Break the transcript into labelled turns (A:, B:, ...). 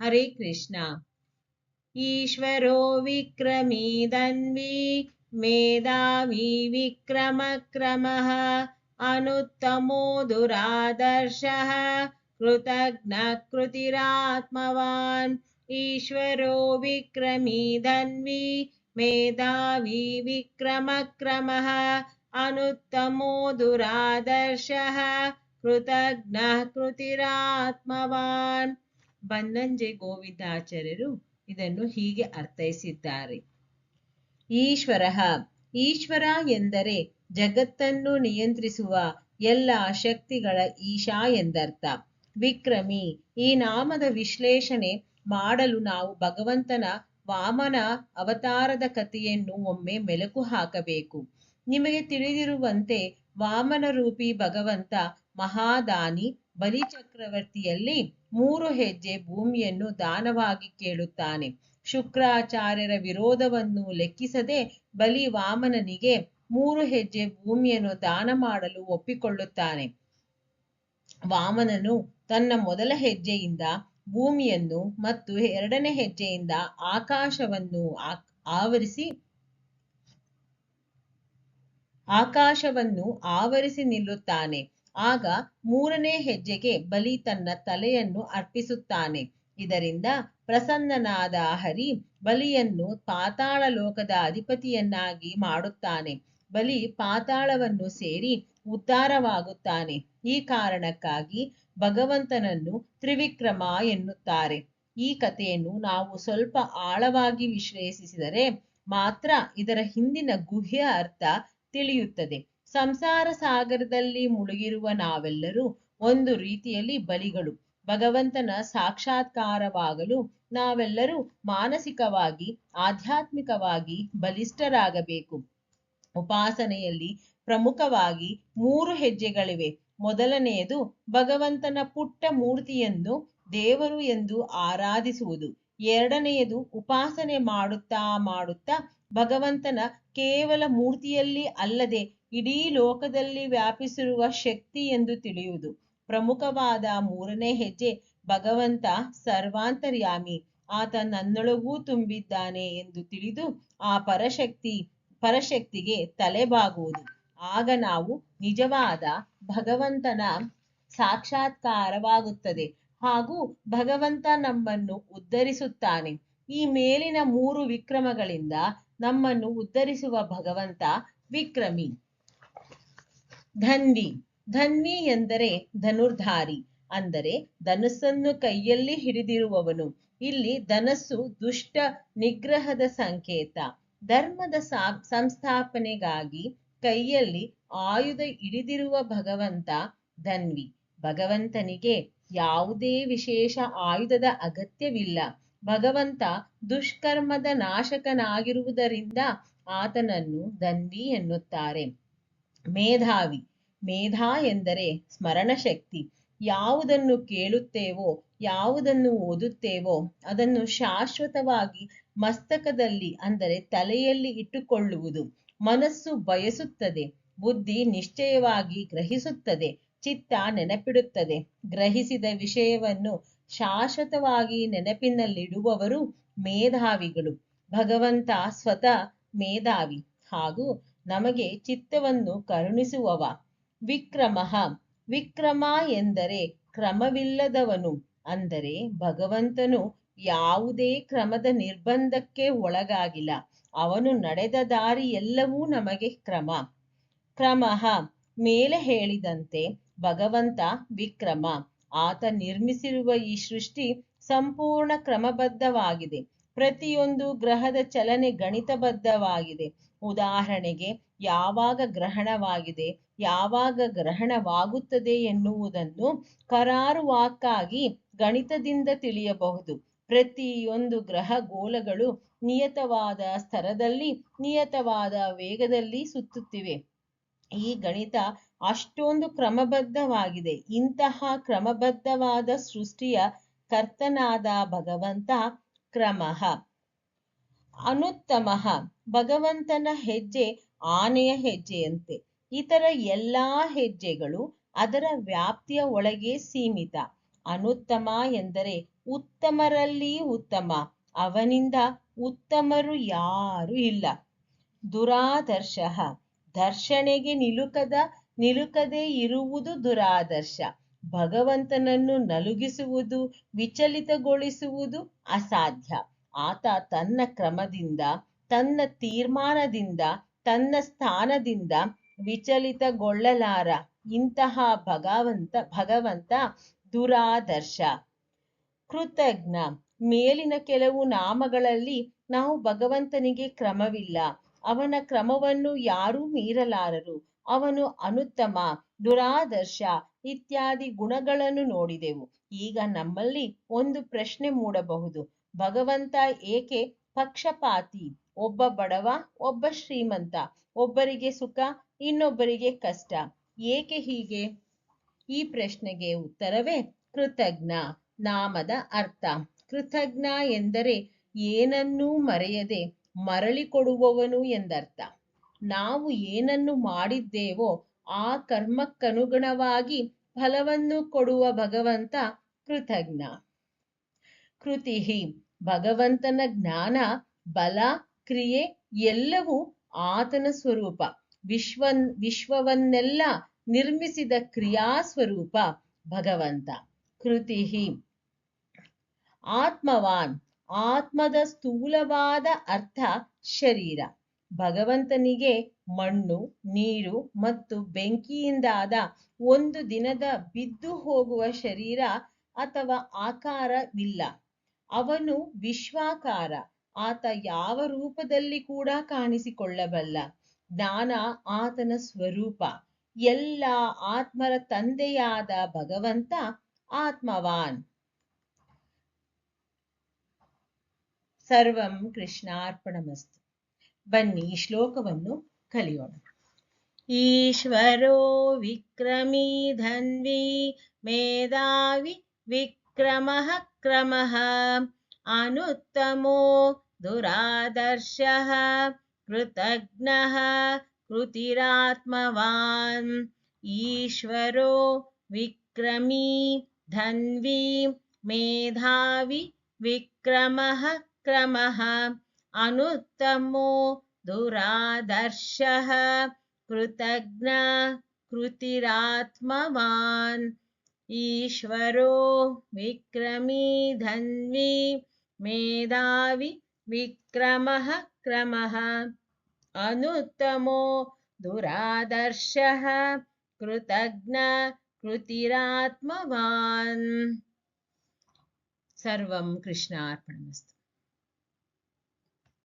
A: ಹರೇ ಕೃಷ್ಣ. ಈಶ್ವರೋ ವಿಕ್ರಮೀ ಧನ್ವಿ ಮೇಧಾವಿ ವಿಕ್ರಮ ಕ್ರಮಃ ಅನುತ್ತಮೋ ದುರಾದರ್ಶಃ ಕೃತಜ್ಞ ಕೃತಿರಾತ್ಮವಾನ್. ಈಶ್ವರೋ ವಿಕ್ರಮೀ ಧನ್ವಿ ಮೇಧಾವಿ ವಿಕ್ರಮ ಕ್ರಮಃ ಅನುತ್ತಮೋ ದುರಾದರ್ಶಃ ಕೃತಜ್ಞ ಕೃತಿರಾತ್ಮವಾನ್. ಬನ್ನಂಜೆ ಗೋವಿಂದಾಚಾರ್ಯರು ಇದನ್ನು ಹೀಗೆ ಅರ್ಥೈಸಿದ್ದಾರೆ. ಈಶ್ವರ, ಈಶ್ವರ ಎಂದರೆ ಜಗತ್ತನ್ನು ನಿಯಂತ್ರಿಸುವ ಎಲ್ಲ ಶಕ್ತಿಗಳ ಈಶಾ ಎಂದರ್ಥ. ವಿಕ್ರಮಿ, ಈ ನಾಮದ ವಿಶ್ಲೇಷಣೆ ಮಾಡಲು ನಾವು ಭಗವಂತನ ವಾಮನ ಅವತಾರದ ಕಥೆಯನ್ನು ಒಮ್ಮೆ ಮೆಲುಕು ಹಾಕಬೇಕು. ನಿಮಗೆ ತಿಳಿದಿರುವಂತೆ ವಾಮನ ರೂಪಿ ಭಗವಂತ ಮಹಾದಾನಿ ಬಲಿಚಕ್ರವರ್ತಿಯಲ್ಲಿ 3 ಹೆಜ್ಜೆ ಭೂಮಿಯನ್ನು ದಾನವಾಗಿ ಕೇಳುತ್ತಾನೆ. ಶುಕ್ರಾಚಾರ್ಯರ ವಿರೋಧವನ್ನು ಲೆಕ್ಕಿಸದೆ ಬಲಿ ವಾಮನನಿಗೆ 3 ಹೆಜ್ಜೆ ಭೂಮಿಯನ್ನು ದಾನ ಮಾಡಲು ಒಪ್ಪಿಕೊಳ್ಳುತ್ತಾನೆ. ವಾಮನನು ತನ್ನ ಮೊದಲ ಹೆಜ್ಜೆಯಿಂದ ಭೂಮಿಯನ್ನು ಮತ್ತು 2ನೇ ಹೆಜ್ಜೆಯಿಂದ ಆಕಾಶವನ್ನು ಆವರಿಸಿ ನಿಲ್ಲುತ್ತಾನೆ. ಆಗ 3ನೇ ಹೆಜ್ಜೆಗೆ ಬಲಿ ತನ್ನ ತಲೆಯನ್ನು ಅರ್ಪಿಸುತ್ತಾನೆ. ಇದರಿಂದ ಪ್ರಸನ್ನನಾದ ಹರಿ ಬಲಿಯನ್ನು ಪಾತಾಳ ಲೋಕದ ಅಧಿಪತಿಯನ್ನಾಗಿ ಮಾಡುತ್ತಾನೆ. ಬಲಿ ಪಾತಾಳವನ್ನು ಸೇರಿ ಉದ್ಧಾರವಾಗುತ್ತಾನೆ. ಈ ಕಾರಣಕ್ಕಾಗಿ ಭಗವಂತನನ್ನು ತ್ರಿವಿಕ್ರಮ ಎನ್ನುತ್ತಾರೆ. ಈ ಕಥೆಯನ್ನು ನಾವು ಸ್ವಲ್ಪ ಆಳವಾಗಿ ವಿಶ್ಲೇಷಿಸಿದರೆ ಮಾತ್ರ ಇದರ ಹಿಂದಿನ ಗುಹ್ಯ ಅರ್ಥ ತಿಳಿಯುತ್ತದೆ. ಸಂಸಾರ ಸಾಗರದಲ್ಲಿ ಮುಳುಗಿರುವ ನಾವೆಲ್ಲರೂ ಒಂದು ರೀತಿಯಲ್ಲಿ ಬಲಿಗಳು. ಭಗವಂತನ ಸಾಕ್ಷಾತ್ಕಾರವಾಗಲು ನಾವೆಲ್ಲರೂ ಮಾನಸಿಕವಾಗಿ ಆಧ್ಯಾತ್ಮಿಕವಾಗಿ ಬಲಿಷ್ಠರಾಗಬೇಕು. ಉಪಾಸನೆಯಲ್ಲಿ ಪ್ರಮುಖವಾಗಿ 3 ಹೆಜ್ಜೆಗಳಿವೆ. ಮೊದಲನೆಯದು ಭಗವಂತನ ಪುಟ್ಟ ಮೂರ್ತಿಯನ್ನು ದೇವರು ಎಂದು ಆರಾಧಿಸುವುದು. 2ನೆಯದು ಉಪಾಸನೆ ಮಾಡುತ್ತಾ ಭಗವಂತನ ಕೇವಲ ಮೂರ್ತಿಯಲ್ಲಿ ಅಲ್ಲದೆ ಇಡೀ ಲೋಕದಲ್ಲಿ ವ್ಯಾಪಿಸಿರುವ ಶಕ್ತಿ ಎಂದು ತಿಳಿಯುವುದು. ಪ್ರಮುಖವಾದ 3ನೇ ಹೆಜ್ಜೆ ಭಗವಂತ ಸರ್ವಾಂತರ್ಯಾಮಿ, ಆತ ನನ್ನೊಳಗೂ ತುಂಬಿದ್ದಾನೆ ಎಂದು ತಿಳಿದು ಆ ಪರಶಕ್ತಿಗೆ ತಲೆಬಾಗುವುದು. ಆಗ ನಾವು ನಿಜವಾದ ಭಗವಂತನ ಸಾಕ್ಷಾತ್ಕಾರವಾಗುತ್ತದೆ ಹಾಗೂ ಭಗವಂತ ನಮ್ಮನ್ನು ಉದ್ಧರಿಸುತ್ತಾನೆ. ಈ ಮೇಲಿನ 3 ವಿಕ್ರಮಗಳಿಂದ ನಮ್ಮನ್ನು ಉದ್ಧರಿಸುವ ಭಗವಂತ ವಿಕ್ರಮಿ. ಧನ್ವಿ ಎಂದರೆ ಧನುರ್ಧಾರಿ, ಅಂದರೆ ಧನಸ್ಸನ್ನು ಕೈಯಲ್ಲಿ ಹಿಡಿದಿರುವವನು. ಇಲ್ಲಿ ಧನಸ್ಸು ದುಷ್ಟ ನಿಗ್ರಹದ ಸಂಕೇತ. ಧರ್ಮದ ಸಂಸ್ಥಾಪನೆಗಾಗಿ ಕೈಯಲ್ಲಿ ಆಯುಧ ಹಿಡಿದಿರುವ ಭಗವಂತ ಧನ್ವಿ. ಭಗವಂತನಿಗೆ ಯಾವುದೇ ವಿಶೇಷ ಆಯುಧದ ಅಗತ್ಯವಿಲ್ಲ. ಭಗವಂತ ದುಷ್ಕರ್ಮದ ನಾಶಕನಾಗಿರುವುದರಿಂದ ಆತನನ್ನು ಧನ್ವಿ ಎನ್ನುತ್ತಾರೆ. ಮೇಧಾವಿ, ಮೇಧಾ ಎಂದರೆ ಸ್ಮರಣ ಶಕ್ತಿ. ಯಾವುದನ್ನು ಕೇಳುತ್ತೇವೋ, ಯಾವುದನ್ನು ಓದುತ್ತೇವೋ ಅದನ್ನು ಶಾಶ್ವತವಾಗಿ ಮಸ್ತಕದಲ್ಲಿ ಅಂದರೆ ತಲೆಯಲ್ಲಿ ಇಟ್ಟುಕೊಳ್ಳುವುದು. ಮನಸ್ಸು ಬಯಸುತ್ತದೆ, ಬುದ್ಧಿ ನಿಶ್ಚಯವಾಗಿ ಗ್ರಹಿಸುತ್ತದೆ, ಚಿತ್ತ ನೆನಪಿಡುತ್ತದೆ. ಗ್ರಹಿಸಿದ ವಿಷಯವನ್ನು ಶಾಶ್ವತವಾಗಿ ನೆನಪಿನಲ್ಲಿಡುವವರು ಮೇಧಾವಿಗಳು. ಭಗವಂತ ಸ್ವತಃ ಮೇಧಾವಿ ಹಾಗೂ ನಮಗೆ ಚಿತ್ತವನ್ನು ಕರುಣಿಸುವವ. ವಿಕ್ರಮ ಎಂದರೆ ಕ್ರಮವಿಲ್ಲದವನು. ಅಂದರೆ ಭಗವಂತನು ಯಾವುದೇ ಕ್ರಮದ ನಿರ್ಬಂಧಕ್ಕೆ ಒಳಗಾಗಿಲ್ಲ. ಅವನು ನಡೆದ ದಾರಿ ಎಲ್ಲವೂ ನಮಗೆ ಕ್ರಮ. ಮೇಲೆ ಹೇಳಿದಂತೆ ಭಗವಂತ ವಿಕ್ರಮ. ಆತ ನಿರ್ಮಿಸಿರುವ ಈ ಸೃಷ್ಟಿ ಸಂಪೂರ್ಣ ಕ್ರಮಬದ್ಧವಾಗಿದೆ. ಪ್ರತಿಯೊಂದು ಗ್ರಹದ ಚಲನೆ ಗಣಿತಬದ್ಧವಾಗಿದೆ. ಉದಾಹರಣೆಗೆ ಯಾವಾಗ ಗ್ರಹಣವಾಗಿದೆ, ಯಾವಾಗ ಗ್ರಹಣವಾಗುತ್ತದೆ ಎನ್ನುವುದನ್ನು ಕರಾರುವಾಕ್ಕಾಗಿ ಗಣಿತದಿಂದ ತಿಳಿಯಬಹುದು. ಪ್ರತಿಯೊಂದು ಗ್ರಹ ಗೋಳಗಳು ನಿಯತವಾದ ಸ್ತರದಲ್ಲಿ ನಿಯತವಾದ ವೇಗದಲ್ಲಿ ಸುತ್ತುತ್ತಿವೆ. ಈ ಗಣಿತ ಅಷ್ಟೊಂದು ಕ್ರಮಬದ್ಧವಾಗಿದೆ. ಇಂತಹ ಕ್ರಮಬದ್ಧವಾದ ಸೃಷ್ಟಿಯ ಕರ್ತನಾದ ಭಗವಂತ ಕ್ರಮಃ. ಅನುತ್ತಮಃ, ಭಗವಂತನ ಹೆಜ್ಜೆ ಆನೆಯ ಹೆಜ್ಜೆಯಂತೆ. ಇತರ ಎಲ್ಲಾ ಹೆಜ್ಜೆಗಳು ಅದರ ವ್ಯಾಪ್ತಿಯ ಒಳಗೆ ಸೀಮಿತ. ಅನುತ್ತಮ ಎಂದರೆ ಉತ್ತಮರಲ್ಲಿ ಉತ್ತಮ, ಅವನಿಂದ ಉತ್ತಮರು ಯಾರೂ ಇಲ್ಲ. ದುರಾದರ್ಶ, ದರ್ಶನೆಗೆ ನಿಲುಕದೇ ಇರುವುದು ದುರಾದರ್ಶ. ಭಗವಂತನನ್ನು ನಲುಗಿಸುವುದು, ವಿಚಲಿತಗೊಳಿಸುವುದು ಅಸಾಧ್ಯ. ಆತ ತನ್ನ ಕ್ರಮದಿಂದ, ತನ್ನ ತೀರ್ಮಾನದಿಂದ, ತನ್ನ ಸ್ಥಾನದಿಂದ ವಿಚಲಿತಗೊಳ್ಳಲಾರ. ಇಂತಹ ಭಗವಂತ ದುರಾದರ್ಶ. ಕೃತಜ್ಞ, ಮೇಲಿನ ಕೆಲವು ನಾಮಗಳಲ್ಲಿ ನಾವು ಭಗವಂತನಿಗೆ ಕ್ರಮವಿಲ್ಲ. ಅವನ ಕ್ರಮವನ್ನು ಯಾರೂ ಮೀರಲಾರರು. ಅವನು ಅನುತ್ತಮ, ದುರಾದರ್ಶ ಇತ್ಯಾದಿ ಗುಣಗಳನ್ನು ನೋಡಿದೆವು. ಈಗ ನಮ್ಮಲ್ಲಿ ಒಂದು ಪ್ರಶ್ನೆ ಮೂಡಬಹುದು. ಭಗವಂತ ಏಕೆ ಪಕ್ಷಪಾತಿ? ಒಬ್ಬ ಬಡವ, ಒಬ್ಬ ಶ್ರೀಮಂತ, ಒಬ್ಬರಿಗೆ ಸುಖ, ಇನ್ನೊಬ್ಬರಿಗೆ ಕಷ್ಟ, ಏಕೆ ಹೀಗೆ? ಈ ಪ್ರಶ್ನೆಗೆ ಉತ್ತರವೇ ಕೃತಜ್ಞ ನಾಮದ ಅರ್ಥ. ಕೃತಜ್ಞ ಎಂದರೆ ಏನನ್ನೂ ಮರೆಯದೆ ಮರಳಿ ಕೊಡುವವನು ಎಂದರ್ಥ. ನಾವು ಏನನ್ನು ಮಾಡಿದ್ದೇವೋ ಆ ಕರ್ಮಕ್ಕನುಗುಣವಾಗಿ ಫಲವನ್ನು ಕೊಡುವ ಭಗವಂತ ಕೃತಜ್ಞ. ಕೃತಿಹಿ, ಭಗವಂತನ ಜ್ಞಾನ, ಬಲ, ಕ್ರಿಯೆ ಎಲ್ಲವೂ ಆತನ ಸ್ವರೂಪ. ವಿಶ್ವವನ್ನೆಲ್ಲ ನಿರ್ಮಿಸಿದ ಕ್ರಿಯಾ ಸ್ವರೂಪ ಭಗವಂತ. ಕೃತಿಹಿ. ಆತ್ಮವಾನ್, ಆತ್ಮದ ಸ್ಥೂಲವಾದ ಅರ್ಥ ಶರೀರ. ಭಗವಂತನಿಗೆ ಮಣ್ಣು, ನೀರು ಮತ್ತು ಬೆಂಕಿಯಿಂದಾದ ಒಂದು ದಿನದ ಬಿದ್ದು ಹೋಗುವ ಶರೀರ ಅಥವಾ ಆಕಾರವಿಲ್ಲ. ಅವನು ವಿಶ್ವಾಕಾರ. ಆತ ಯಾವ ರೂಪದಲ್ಲಿ ಕೂಡ ಕಾಣಿಸಿಕೊಳ್ಳಬಲ್ಲ. ಜ್ಞಾನ ಆತನ ಸ್ವರೂಪ. ಎಲ್ಲ ಆತ್ಮರ ತಂದೆಯಾದ ಭಗವಂತ ಆತ್ಮವಾನ್. ಸರ್ವಂ ಕೃಷ್ಣಾರ್ಪಣಮಸ್ತು. ಬನ್ನಿ ಈ ಶ್ಲೋಕವನ್ನು ಕಲಿಯೋಣ. ಈಶ್ವರೋ ವಿಕ್ರಮೀ ಧನ್ವಿ ಮೇಧಾವಿ ವಿಕ್ರಮಃ ಕ್ರಮಃ ಅನುತ್ತಮೋ ದುರಾದರ್ಶಃ ಕೃತಜ್ಞಃ ಕೃತಿರಾತ್ಮವಾನ್. ಈಶ್ವರೋ ವಿಕ್ರಮೀ ಧನ್ವಿ ಮೇಧಾವಿ ವಿಕ್ರಮಃ ಕ್ರಮಃ ಅನುತ್ತಮೋ ದುರಾದರ್ಶಃ ಕೃತಜ್ಞ ಕೃತಿರಾತ್ಮವಾನ್. ಈಶ್ವರೋ ವಿಕ್ರಮೀ ಧನ್ವಿ ಮೇಧಾವಿ ವಿಕ್ರಮಃ ಕ್ರಮಃ ಅನುತ್ತಮೋ ದುರಾದರ್ಶಃ ಕೃತಜ್ಞ ಕೃತಿರಾತ್ಮವಾನ್. ಸರ್ವಂ ಕೃಷ್ಣಾರ್ಪಣಮಸ್ತು.